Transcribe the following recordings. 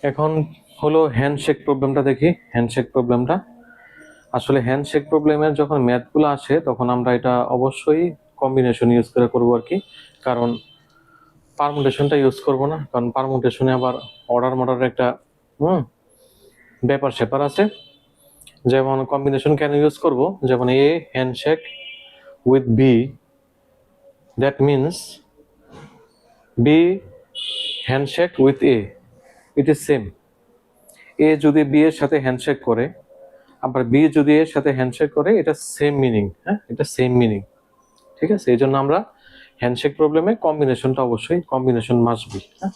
এখন হলো হ্যান্ডশেক প্রবলেমটা দেখি। হ্যান্ডশেক প্রবলেমটা আসলে হ্যান্ডশেক প্রবলেমের যখন ম্যাথগুলো আসে তখন আমরা এটা অবশ্যই কম্বিনেশন ইউজ করে করবো আর কি, কারণ পারমুটেশনটা ইউজ করবো না, কারণ পারমুটেশনে আবার অর্ডার মর্ডারের একটা ব্যাপার স্যাপার আছে। যেমন কম্বিনেশন কেন ইউজ করব, যেমন A handshake with B, that means B handshake with A, it is same. A যদি বি এর সাথে হ্যান্ডশেক করে, আবার বি যদি এর সাথে হ্যান্ডশেক করে, এটা সেম মিনিং। হ্যাঁ, এটা সেম মিনিং, ঠিক আছে। এই জন্য আমরা হ্যান্ডশেক প্রবলেমে কম্বিনেশনটা অবশ্যই কম্বিনেশন মাস্ট বি। হ্যাঁ,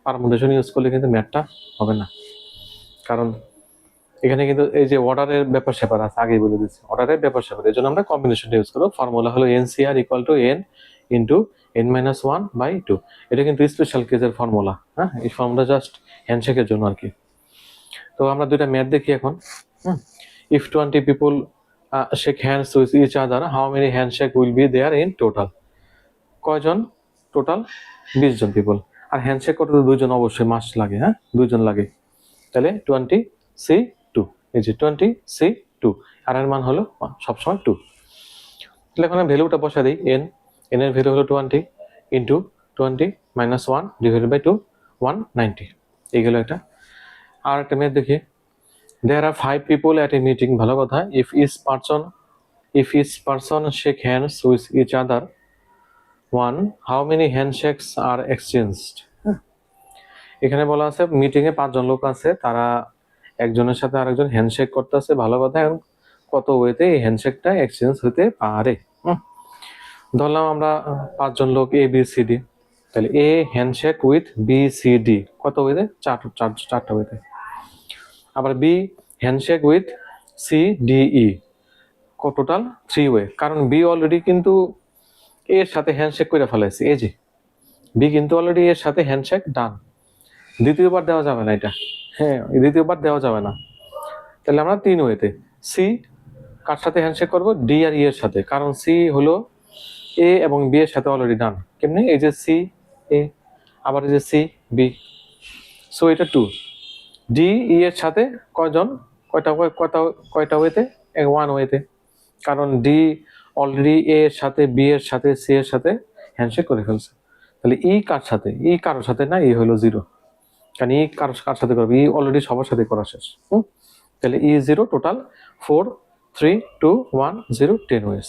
পারমুটেশন ইউজ করলে কিন্তু ম্যাথটা হবে না, কারণ এখানে কিন্তু এই যে অর্ডারের ব্যাপার স্যাপার আছে, আগেই বলে দিচ্ছি অর্ডারের ব্যাপার স্যাপার। এই জন্য আমরা কম্বিনেশনটা ইউজ করবো। ফর্মুলা হলো NCR equal to N into n-1/2। এটা কিন্তু স্পেশাল কেসের ফর্মুলা। হ্যাঁ, এই ফর্মুলা জাস্ট হ্যান্ডশেকের জন্য আর কি। তো আমরা দুইটা ম্যাথ দেখি এখন। If 20 people shake hands with each other, how many handshake will be there in total? কয়জন টোটাল? 20 জন পিপল। আর হ্যান্ডশেক করতে দুইজন অবশ্যই মাস্ট লাগে। হ্যাঁ, দুইজন লাগে। তাহলে 20C2, এই যে 20C2, আর এর মান হলো সবসময় 2। তাহলে এখানে ভ্যালুটা বসা দিই। এন এর ভ্যালু হলো 20 ইন্টু 20 মাইনাস 1 ডিভাইডেড বাই 2, 190। এই গেল একটা। আর একটা ম্যাথ দেখি। There are 5 people at a meeting, ভালো কথা। If each person shake hands with each other, one, how many handshakes are exchanged? এখানে বলা আছে মিটিং এ 5 জন লোক আছে, তারা একজনের সাথে আরেকজন হ্যান্ডশেক করতেছে, ভালো কথা। এখন কত ওয়েতে এই হ্যান্ডশেকটা এক্সচেঞ্জ হতে পারে? ধরলাম আমরা 5 জন লোক এ বি সি ডি, তাহলে A handshake with B C D কত ওয়েতে? চারটা ওয়েতে। আবার B handshake with C D E, total 3 way, কারণ বি অলরেডি কিন্তু এর সাথে হ্যান্ডশেক করে ফেলাইছে। এই যে বি কিন্তু অলরেডি এর সাথে হ্যান্ডশেক ডান, দ্বিতীয়বার দেওয়া যাবে না এটা। হ্যাঁ, দ্বিতীয়বার দেওয়া যাবে না। তাহলে আমরা 3 ওয়েতে। সি কার সাথে হ্যান্ডশেক করবো? ডি আর ই এর সাথে, কারণ সি হলো এ এবং বি এর সাথে অলরেডি ডান। কেমনে? এই যে সি এ, আবার এই যে সি বি, সো এটা 2। ডি ই এর সাথে কয়জন? কয়টা ওয়েতে? 1 ওয়েতে, কারণ ডি অলরেডি এ এর সাথে বি এর সাথে সি এর সাথে হ্যান্ডশেক করে ফেলছে। তাহলে ই কার সাথে? ই কারোর সাথে না, ই হলো 0, কারণ ই কার সাথে করবে? ই অলরেডি সবার সাথে করা শেষ। তাহলে ই 0, টোটাল 4, 3, 2, 1, 0, 10 ওয়েস।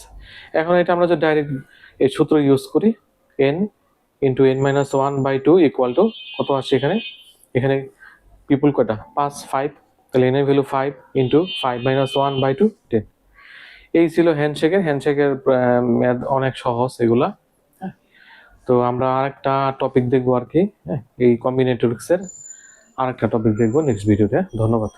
এখন এটা আমরা যদি ডাইরেক্ট এই সূত্র ইউজ করি, n into n-1/2 equal to কত আসছে এখানে? এখানে পিপুল কয়টা? 5। তাহলে n এর ভ্যালু 5 ইন্টু 5-1/2, 10। এই ছিল হ্যান্ডশেকের ম্যাথ, অনেক সহজ এগুলা। তো আমরা আরেকটা টপিক দেখবো আর কি। এই কম্বিনেটরিক্সের আরেকটা টপিক দেখবো নেক্সট ভিডিওতে। ধন্যবাদ।